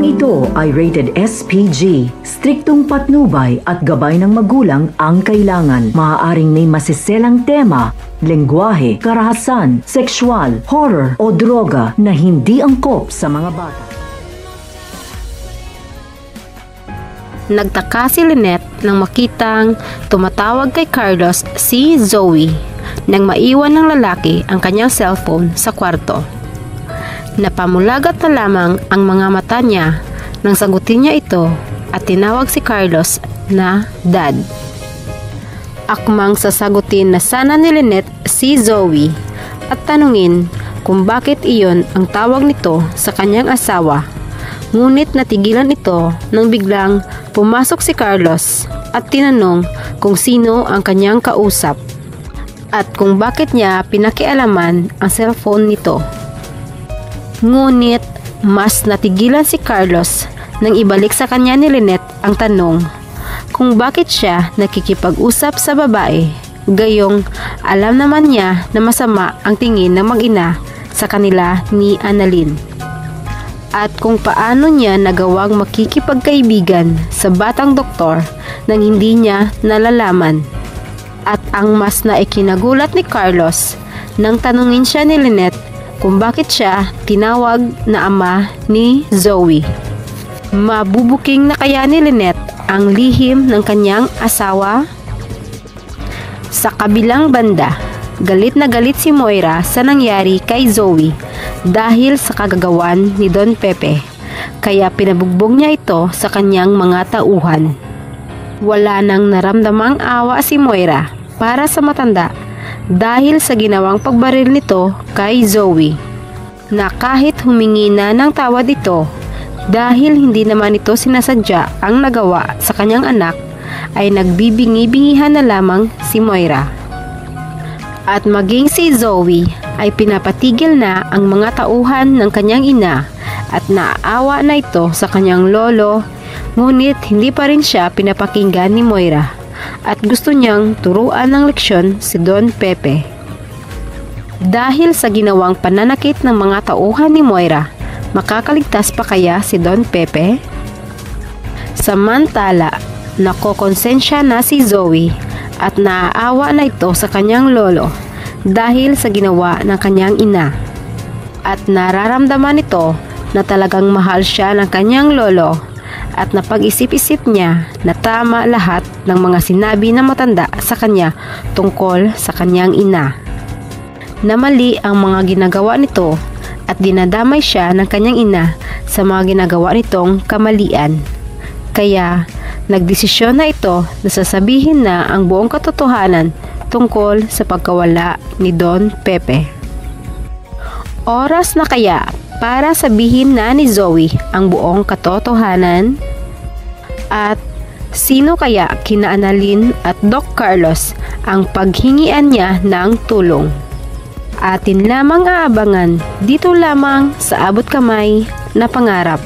Programang ito ay rated SPG. Striktong patnubay at gabay ng magulang ang kailangan. Maaaring may masiselang tema, lengguwahe, karahasan, sexual, horror o droga na hindi angkop sa mga bata. Nagtaka si Lynette nang makitang tumatawag kay Carlos si Zoe nang maiwan ng lalaki ang kanyang cellphone sa kwarto. Napamulagat na lamang ang mga mata niya nang sagutin niya ito at tinawag si Carlos na Dad. Akmang sasagutin na sana ni Lynette si Zoe at tanungin kung bakit iyon ang tawag nito sa kanyang asawa. Ngunit natigilan ito nang biglang pumasok si Carlos at tinanong kung sino ang kanyang kausap at kung bakit niya pinakialaman ang cellphone nito. Ngunit mas natigilan si Carlos nang ibalik sa kanya ni Lynette ang tanong kung bakit siya nakikipag-usap sa babae, gayong alam naman niya na masama ang tingin ng mag-ina sa kanila ni Annalyn. At kung paano niya nagawang makikipagkaibigan sa batang doktor nang hindi niya nalalaman. At ang mas naikinagulat ni Carlos nang tanungin siya ni Lynette kung bakit siya tinawag na ama ni Zoe. Mabubuking na kaya ni Lynette ang lihim ng kanyang asawa? Sa kabilang banda, galit na galit si Moira sa nangyari kay Zoe dahil sa kagagawan ni Don Pepe, kaya pinabugbog niya ito sa kanyang mga tauhan. Wala nang naramdamang awa si Moira para sa matanda dahil sa ginawang pagbaril nito kay Zoe, na kahit humingi na ng tawad ito dahil hindi naman ito sinasadya ang nagawa sa kanyang anak, ay nagbibingi-bingihan na lamang si Moira. At maging si Zoe ay pinapatigil na ang mga tauhan ng kanyang ina at naaawa na ito sa kanyang lolo, ngunit hindi pa rin siya pinapakinggan ni Moira at gusto niyang turuan ng leksyon si Don Pepe. Dahil sa ginawang pananakit ng mga tauhan ni Moira, makakaligtas pa kaya si Don Pepe? Samantala, nakokonsensya na si Zoe at naaawa na ito sa kanyang lolo dahil sa ginawa ng kanyang ina. At nararamdaman ito na talagang mahal siya ng kanyang lolo at napag-isip-isip niya na tama lahat ng mga sinabi ng matanda sa kanya tungkol sa kanyang ina. Na mali ang mga ginagawa nito at dinadamay siya ng kanyang ina sa mga ginagawa nitong kamalian. Kaya nagdesisyon na ito na sasabihin na ang buong katotohanan tungkol sa pagkawala ni Don Pepe. Oras na kaya para sabihin na ni Zoe ang buong katotohanan? At sino kaya kina Annalyn at Doc Carlos ang paghingian niya ng tulong? Atin lamang aabangan dito lamang sa Abot Kamay na Pangarap.